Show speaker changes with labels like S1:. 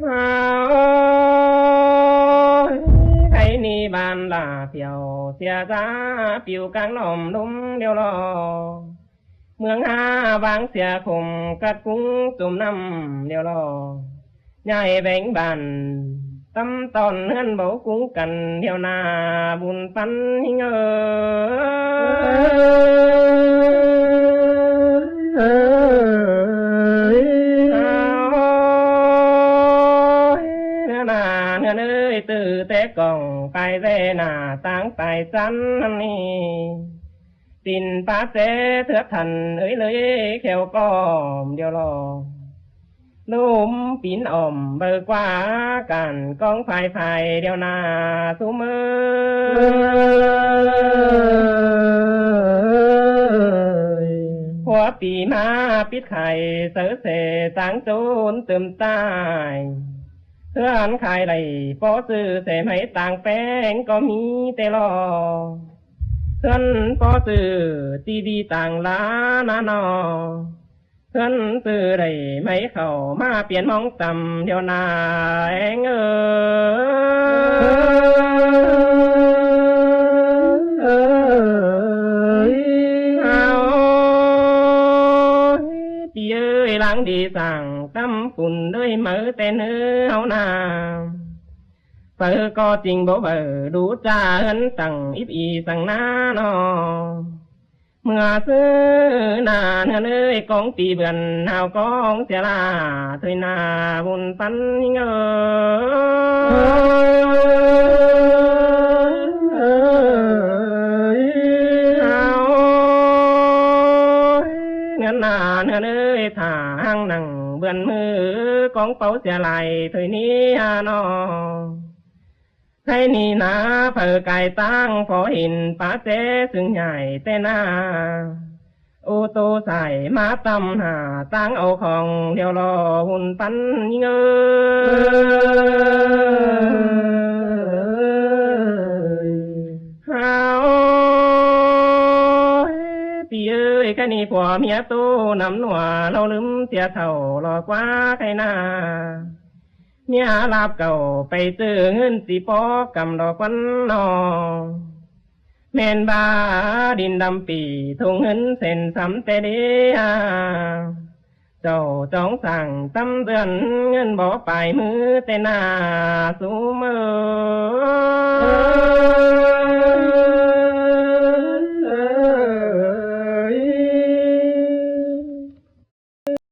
S1: ใครนี่บานลาเพียวเสียซาปิวกลางลมลุ่มเดียวรอเมืองหาบางเสียคมกัดกุ้งจุ่มน้ำเดียวรอใหญ่แบ่งบันตำตอนเฮือนเบากุ้งกันเดียวนาบุญปันหิงนาเนื้อเอ้ยตื่นแต่กล่องไปเรนาตั้งไปจันนี่ตินป้าเจเถือกทันเอ้ยเลยแขวก้อมเดียวรอลุ่มปีนอ่อมเบิกว่ากันกองไฟไฟเดียวนาสูมือหัวปีมาปิดไข่เสือเสตังจูนเติมตายเพื่อนขายไรพอซื้อเสไม่ต่างแป้งก็มีแต่รอเพื่อนพอซื้อตีดีต่างล้านานอเพื่อนซื้อไรไม่เข้ามาเปลี่ยนมองต่ำเดียวนาเองตีเอ้ยหลังดีสั่งตั้มฝุ่นด้วยมือแต่เนื้อเอานาเปิดก็จริงบ่เบอดูจ่าเอินสั่งอิบอีสั่งน้านอเมื่อซื้อนาเนื้อเอ้ยกองตีเบือนหาวกองเสียลาถอยนาบุญปันเงเงินนาเนื้อเอ้ยถ่าห้างหนังเบือนมือกองเป้าเสียไหลถอยนี้ฮานอให้นี่นาเผอไก่ตั้งพอเห็นป้าเจ๊ซึ่งใหญ่แต่หน้าโอโตใส่มาตำหาตั้งเอาของเดียวรอหุ่นปันเงยฮาวพี่เอ้ยแค่นี้ผัวเมียโตน้ำหนัวเราลืมเสียเท่ารอกว่าใครหน้าเมียลาบเก่าไปซื้อเงินสีปอกำดอกวันนอแม่นบาดินดำปีทงเงินเส้นสำแต่เดียเจ้าจองสั่งตำเดือนเงินบ่ไปมือแต่หน้าสูมือ